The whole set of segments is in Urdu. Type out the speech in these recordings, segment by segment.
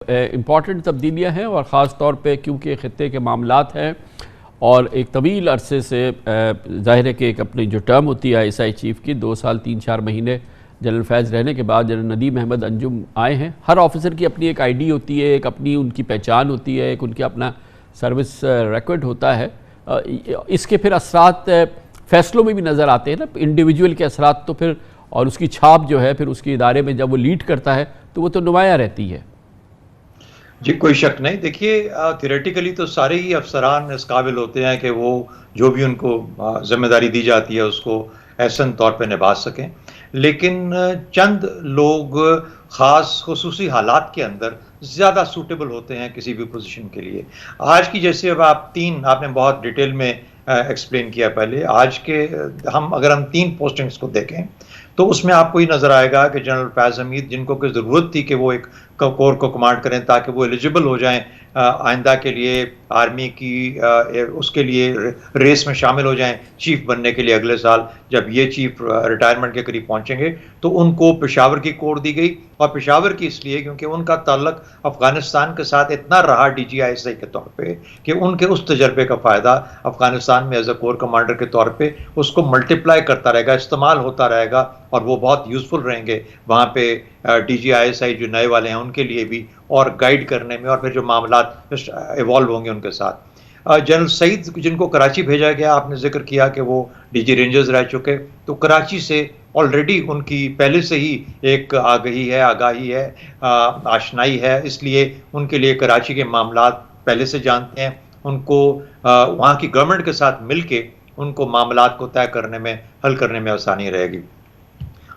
امپورٹنٹ تبدیلیاں ہیں اور خاص طور پہ کیونکہ خطے کے معاملات ہیں اور ایک طویل عرصے سے ظاہر ہے کہ ایک اپنی جو ٹرم ہوتی ہے ISI چیف کی 2 سال 3-4 مہینے جنرل فیض رہنے کے بعد جنرل ندیم احمد انجم آئے ہیں. ہر آفیسر کی اپنی ایک ID ہوتی ہے, ایک اپنی ان کی پہچان ہوتی ہے, ایک ان کے اپنا سروس ریکارڈ ہوتا ہے. اس کے پھر اثرات فیصلوں میں بھی نظر آتے ہیں نا, انڈیویجول کے اثرات تو پھر اور اس کی چھاپ جو ہے پھر اس کی ادارے میں جب وہ لیڈ کرتا ہے تو وہ تو نمایاں رہتی ہے. جی کوئی شک نہیں. دیکھیے تھیوریٹیکلی تو سارے ہی افسران اس قابل ہوتے ہیں کہ وہ جو بھی ان کو ذمہ داری دی جاتی ہے اس کو احسن طور پہ نبھا سکیں, لیکن چند لوگ خاص خصوصی حالات کے اندر زیادہ سوٹیبل ہوتے ہیں کسی بھی پوزیشن کے لیے. آج کی جیسے اب آپ نے بہت ڈیٹیل میں ایکسپلین کیا پہلے, آج کے اگر ہم 3 پوسٹنگز کو دیکھیں تو اس میں آپ کو یہ نظر آئے گا کہ جنرل فیض حمید جن کو کہ ضرورت تھی کہ وہ ایک کور کو کمانڈ کریں تاکہ وہ ایلیجیبل ہو جائیں آئندہ کے لیے آرمی کی اس کے لیے ریس میں شامل ہو جائیں چیف بننے کے لیے اگلے سال جب یہ چیف ریٹائرمنٹ کے قریب پہنچیں گے, تو ان کو پشاور کی کوڈ دی گئی. اور پشاور کی اس لیے کیونکہ ان کا تعلق افغانستان کے ساتھ اتنا رہا DG ISI کے طور پہ کہ ان کے اس تجربے کا فائدہ افغانستان میں ایز اے کور کمانڈر کے طور پہ اس کو ملٹیپلائی کرتا رہے گا, استعمال ہوتا رہے گا اور وہ بہت یوزفل رہیں گے وہاں پہ DG ISI جو نئے والے ہیں ان کے لیے بھی, اور گائیڈ کرنے میں, اور پھر جو معاملات ایوالو ہوں گے ان کے ساتھ. جنرل سعید جن کو کراچی بھیجا گیا, آپ نے ذکر کیا کہ وہ DG رینجرز رہ چکے, تو کراچی سے آلریڈی ان کی پہلے سے ہی ایک آگاہی ہے, آشنائی ہے, اس لیے ان کے لیے کراچی کے معاملات پہلے سے جانتے ہیں. ان کو وہاں کی گورنمنٹ کے ساتھ مل کے ان کو معاملات کو طے کرنے میں, حل کرنے میں آسانی رہے گی.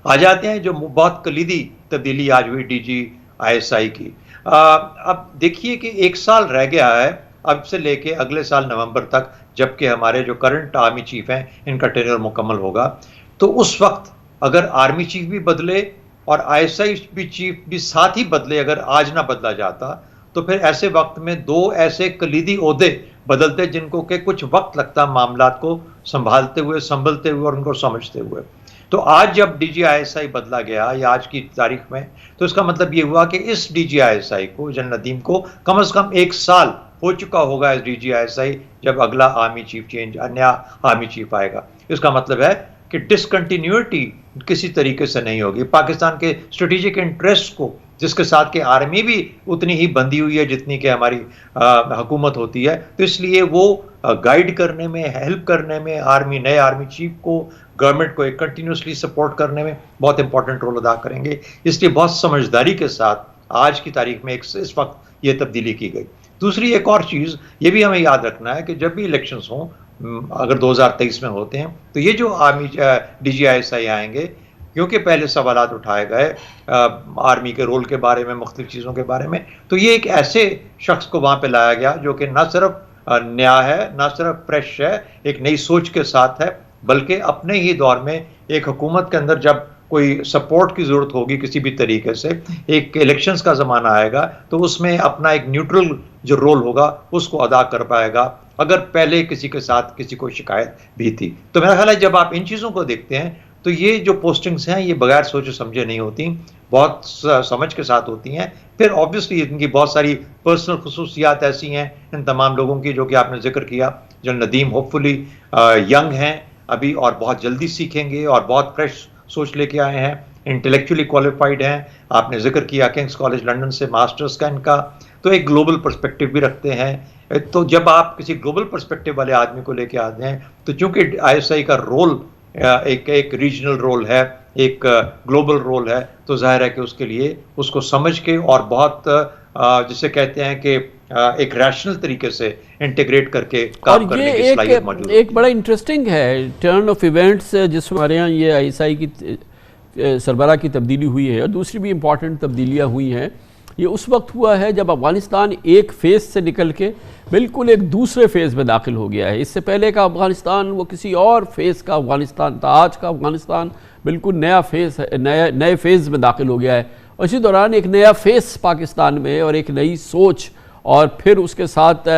آ جاتے ہیں جو بہت کلیدی تبدیلی آج ہوئی DG ISI کی. اب دیکھیے کہ 1 سال رہ گیا ہے اب سے لے کے اگلے سال نومبر تک, جبکہ ہمارے جو کرنٹ آرمی چیف ہیں ان کا ٹینیور مکمل ہوگا. تو اس وقت اگر آرمی چیف بھی بدلے اور ISI بھی چیف بھی ساتھ ہی بدلے, اگر آج نہ بدلا جاتا تو پھر ایسے وقت میں 2 ایسے کلیدی عہدے بدلتے جن کو کہ کچھ وقت لگتا معاملات کو سنبھالتے ہوئے, سنبھلتے ہوئے اور ان کو سمجھتے ہوئے. تو آج جب DG ISI بدلا گیا یا آج کی تاریخ میں, تو اس کا مطلب یہ ہوا کہ اس DG ISI کو, جنرل ندیم کو, کم از کم 1 سال ہو چکا ہوگا اس DG ISI جب اگلا آرمی چیف چینج, نیا آرمی چیف آئے گا. اس کا مطلب ہے کہ ڈسکنٹینیوٹی کسی طریقے سے نہیں ہوگی. پاکستان کے اسٹریٹجک انٹرسٹ کو, جس کے ساتھ کہ آرمی بھی اتنی ہی بندھی ہوئی ہے جتنی کہ ہماری حکومت ہوتی ہے, تو اس لیے وہ گائیڈ کرنے میں, ہیلپ کرنے میں, نئے آرمی چیف کو, گورنمنٹ کو ایک کنٹینیوسلی سپورٹ کرنے میں بہت امپورٹنٹ رول ادا کریں گے. اس لیے بہت سمجھداری کے ساتھ آج کی تاریخ میں اس وقت یہ تبدیلی کی گئی. دوسری ایک اور چیز یہ بھی ہمیں یاد رکھنا ہے کہ جب بھی الیکشنز ہوں, اگر 2023 میں ہوتے ہیں, تو یہ جو DG ISI آئیں گے, کیونکہ پہلے سوالات اٹھائے گئے آرمی کے رول کے بارے میں, مختلف چیزوں کے بارے میں, تو یہ ایک ایسے شخص کو وہاں پہ لایا گیا جو کہ نہ صرف نیا ہے, نہ صرف فریش ہے, ایک نئی سوچ کے ساتھ ہے, بلکہ اپنے ہی دور میں ایک حکومت کے اندر جب کوئی سپورٹ کی ضرورت ہوگی کسی بھی طریقے سے, ایک الیکشنز کا زمانہ آئے گا, تو اس میں اپنا ایک نیوٹرل جو رول ہوگا اس کو ادا کر پائے گا, اگر پہلے کسی کے ساتھ کسی کو شکایت بھی تھی. تو میرا خیال ہے جب آپ ان چیزوں کو دیکھتے ہیں تو یہ جو پوسٹنگز ہیں یہ بغیر سوچے سمجھے نہیں ہوتی, بہت سمجھ کے ساتھ ہوتی ہیں. پھر آبویسلی ان کی بہت ساری پرسنل خصوصیات ایسی ہیں ان تمام لوگوں کی جو کہ آپ نے ذکر کیا. جنرل ندیم ہوپ فلی ینگ ہیں ابھی اور بہت جلدی سیکھیں گے اور بہت فریش سوچ لے کے آئے ہیں, انٹلیکچولی کوالیفائڈ ہیں. آپ نے ذکر کیا کنگز کالج لنڈن سے ماسٹرز کا ان کا, تو ایک گلوبل پرسپیکٹیو بھی رکھتے ہیں. تو جب آپ کسی گلوبل پرسپیکٹیو والے آدمی کو لے کے آتے ہیں, تو چونکہ ISI کا رول ایک ریجنل رول ہے, ایک گلوبل رول ہے, تو ظاہر ہے کہ اس کے لیے اس کو سمجھ کے اور بہت جسے کہتے ہیں کہ ایک ریشنل طریقے سے انٹیگریٹ کر کے کام کرنے کی صلاحیت موجود ہے. ایک بڑا انٹرسٹنگ ہے ٹرن آف ایونٹس جس میں ہمارے یہاں یہ ISI کی سربراہ کی تبدیلی ہوئی ہے, اور دوسری بھی امپورٹنٹ تبدیلیاں ہوئی ہیں. یہ اس وقت ہوا ہے جب افغانستان ایک فیز سے نکل کے بالکل ایک دوسرے فیز میں داخل ہو گیا ہے. اس سے پہلے کا افغانستان وہ کسی اور فیز کا افغانستان تھا, آج کا افغانستان بالکل نئے فیز میں داخل ہو گیا ہے. اور اسی دوران ایک نیا فیز پاکستان میں اور ایک نئی سوچ اور پھر اس کے ساتھ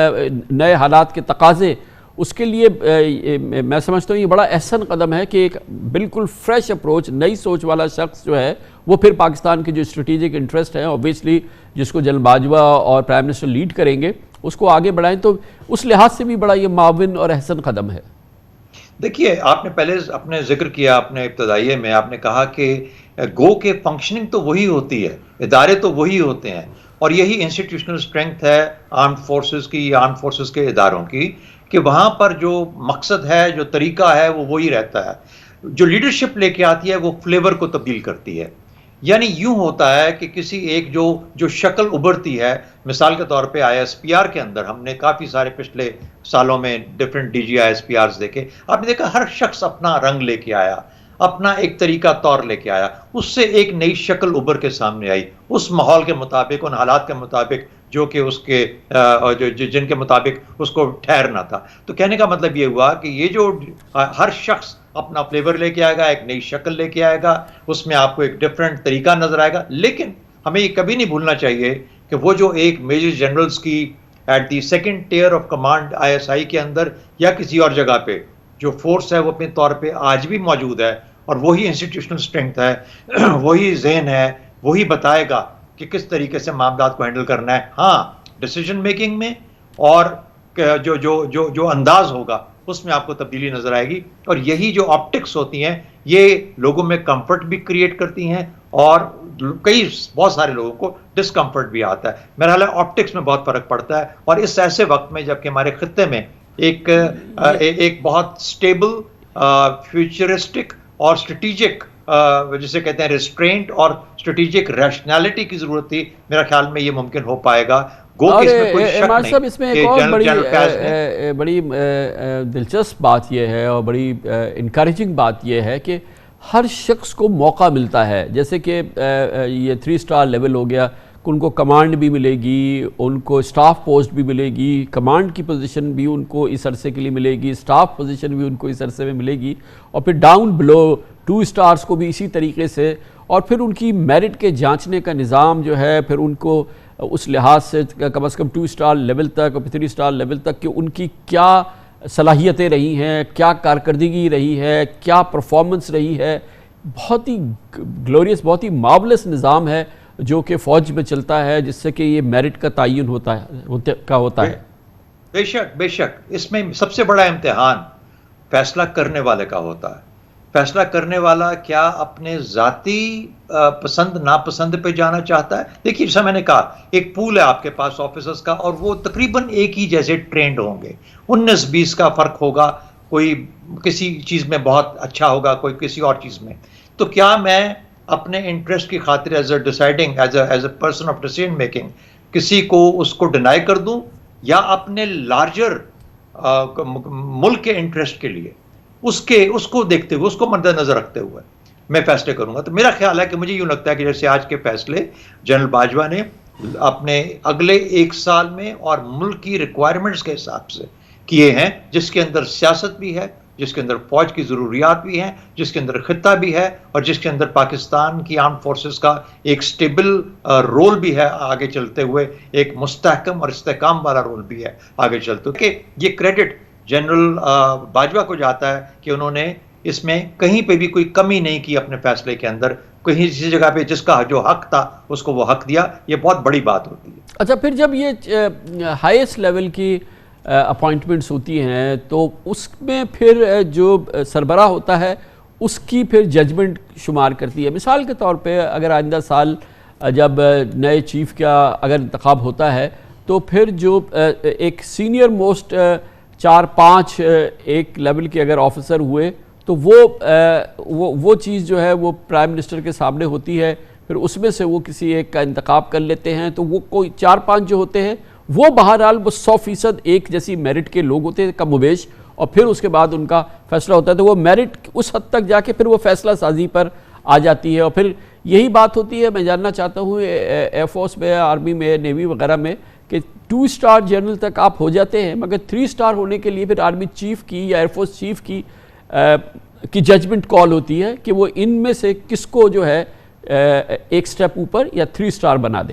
نئے حالات کے تقاضے اس کے لیے میں سمجھتا ہوں یہ بڑا احسن قدم ہے کہ ایک بالکل فریش اپروچ، نئی سوچ والا شخص جو ہے وہ پھر پاکستان کے جو اسٹریٹجک انٹرسٹ ہیں اوبیسلی جس کو جنرل باجوہ اور پرائم منسٹر لیڈ کریں گے اس کو آگے بڑھائیں، تو اس لحاظ سے بھی بڑا یہ معاون اور احسن قدم ہے۔ دیکھیے آپ نے پہلے اپنے ذکر کیا اپنے ابتدائیے میں، آپ نے کہا کہ گو کے فنکشننگ تو وہی ہوتی ہے، ادارے تو وہی ہوتے ہیں، اور یہی انسٹیٹیوشنل اسٹرینگتھ ہے آرمڈ فورسز کی یا آرمڈ فورسز کے اداروں کی، کہ وہاں پر جو مقصد ہے، جو طریقہ ہے وہ وہی رہتا ہے، جو لیڈرشپ لے کے آتی ہے وہ فلیور کو تبدیل کرتی ہے۔ یعنی یوں ہوتا ہے کہ کسی ایک جو شکل ابھرتی ہے، مثال کے طور پہ آئی ایس پی آر کے اندر ہم نے کافی سارے پچھلے سالوں میں different D G I S P Rs دیکھے، آپ نے دیکھا ہر شخص اپنا رنگ لے کے آیا، اپنا ایک طریقہ طور لے کے آیا، اس سے ایک نئی شکل ابھر کے سامنے آئی، اس ماحول کے مطابق، ان حالات کے مطابق جو کہ اس کے جن کے مطابق اس کو ٹھہرنا تھا۔ تو کہنے کا مطلب یہ ہوا کہ یہ جو ہر شخص اپنا فلیور لے کے آئے گا، ایک نئی شکل لے کے آئے گا، اس میں آپ کو ایک ڈیفرنٹ طریقہ نظر آئے گا، لیکن ہمیں یہ کبھی نہیں بھولنا چاہیے کہ وہ جو ایک میجر جنرلز کی at the second tier of command I S I کے اندر یا کسی اور جگہ پہ جو فورس ہے وہ اپنے طور پہ آج بھی موجود ہے، اور وہی انسٹیٹیوشنل اسٹرینگتھ ہے، وہی ذہن ہے، وہی بتائے گا کہ کس طریقے سے معاملات کو ہینڈل کرنا ہے۔ ہاں ڈیسیجن میکنگ میں اور جو انداز ہوگا اس میں آپ کو تبدیلی نظر آئے گی، اور یہی جو آپٹکس ہوتی ہیں یہ لوگوں میں کمفرٹ بھی کریٹ کرتی ہیں اور بہت سارے لوگوں کو ڈسکمفرٹ بھی آتا ہے۔ میرا خیال ہے آپٹکس میں بہت فرق پڑتا ہے، اور اس ایسے وقت میں جبکہ ہمارے خطے میں ایک بہت سٹیبل، فیوچرسٹک اور اسٹریٹجک جسے کہتے ہیں ریسٹرینٹ اور اسٹریٹجک ریشنلٹی کی ضرورت تھی، میرا خیال میں یہ ممکن ہو پائے گا۔ اس میں ایک اور بڑی دلچسپ بات یہ ہے اور بڑی انکریجنگ بات یہ ہے کہ ہر شخص کو موقع ملتا ہے، جیسے کہ یہ 3 اسٹار لیول ہو گیا، ان کو کمانڈ بھی ملے گی، ان کو اسٹاف پوسٹ بھی ملے گی، کمانڈ کی پوزیشن بھی ان کو اس عرصے کے لیے ملے گی، اسٹاف پوزیشن بھی ان کو اس عرصے میں ملے گی، اور پھر ڈاؤن بلو 2 اسٹارز کو بھی اسی طریقے سے، اور پھر ان کی میرٹ کے جانچنے کا نظام جو ہے پھر ان کو اس لحاظ سے کم از کم 2 اسٹار لیول تک اور 3 اسٹار لیول تک کہ ان کی کیا صلاحیتیں رہی ہیں، کیا کارکردگی رہی ہے، کیا پرفارمنس رہی ہے، بہت ہی گلوریس، بہت ہی مارولس نظام ہے جو کہ فوج میں چلتا ہے، جس سے کہ یہ میرٹ کا تعین ہوتا ہے۔ بے شک بے شک، اس میں سب سے بڑا امتحان فیصلہ کرنے والے کا ہوتا ہے۔ فیصلہ کرنے والا کیا اپنے ذاتی پسند ناپسند پہ جانا چاہتا ہے؟ دیکھیے جیسا میں نے کہا، ایک پول ہے آپ کے پاس آفیسرز کا، اور وہ تقریباً ایک ہی جیسے ٹرینڈ ہوں گے، 19-20 کا فرق ہوگا، کوئی کسی چیز میں بہت اچھا ہوگا، کوئی کسی اور چیز میں۔ تو کیا میں اپنے انٹرسٹ کی خاطر as a person of decision making کسی کو اس کو ڈینائی کر دوں، یا اپنے لارجر ملک کے انٹرسٹ کے لیے اس کو دیکھتے ہوئے، اس کو مد نظر رکھتے ہوئے میں فیصلے کروں گا؟ تو میرا خیال ہے کہ مجھے یوں لگتا ہے کہ جیسے آج کے فیصلے جنرل باجوہ نے اپنے اگلے 1 سال میں اور ملک کی ریکوائرمنٹس کے حساب سے کیے ہیں، جس کے اندر سیاست بھی ہے، جس کے اندر فوج کی ضروریات بھی ہیں، جس کے اندر خطہ بھی ہے، اور جس کے اندر پاکستان کی آرمڈ فورسز کا ایک سٹیبل رول بھی ہے آگے چلتے ہوئے، ایک مستحکم اور استحکام والا رول بھی ہے آگے چلتے ہوئے، کہ یہ کریڈٹ جنرل باجوہ کو جاتا ہے کہ انہوں نے اس میں کہیں پہ بھی کوئی کمی نہیں کی اپنے فیصلے کے اندر، کہیں کسی جگہ پہ جس کا جو حق تھا اس کو وہ حق دیا، یہ بہت بڑی بات ہوتی ہے۔ اچھا، پھر جب یہ ہائیسٹ لیول کی اپوائنٹمنٹس ہوتی ہیں تو اس میں پھر جو سربراہ ہوتا ہے اس کی پھر ججمنٹ شمار کرتی ہے۔ مثال کے طور پہ اگر آئندہ سال جب نئے چیف کا اگر انتخاب ہوتا ہے تو پھر جو ایک سینئر موسٹ 4-5 ایک لیول کے اگر آفیسر ہوئے تو وہ چیز جو ہے وہ پرائم منسٹر کے سامنے ہوتی ہے، پھر اس میں سے وہ کسی ایک کا انتخاب کر لیتے ہیں، تو وہ کوئی 4-5 جو ہوتے ہیں وہ بہرحال وہ 100% ایک جیسی میرٹ کے لوگ ہوتے ہیں کم و بیش، اور پھر اس کے بعد ان کا فیصلہ ہوتا ہے، تو وہ میرٹ اس حد تک جا کے پھر وہ فیصلہ سازی پر آ جاتی ہے۔ اور پھر یہی بات ہوتی ہے، میں جاننا چاہتا ہوں ایئر فورس میں، آرمی میں، نیوی وغیرہ میں، کہ 2 اسٹار جنرل تک آپ ہو جاتے ہیں، مگر 3 اسٹار ہونے کے لیے پھر آرمی چیف کی یا ایئر فورس چیف کی ججمنٹ کال ہوتی ہے کہ وہ ان میں سے کس کو جو ہے ایک سٹیپ اوپر یا 3 اسٹار بنا دے۔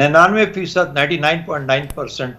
99% 99.9%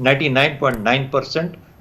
99.9%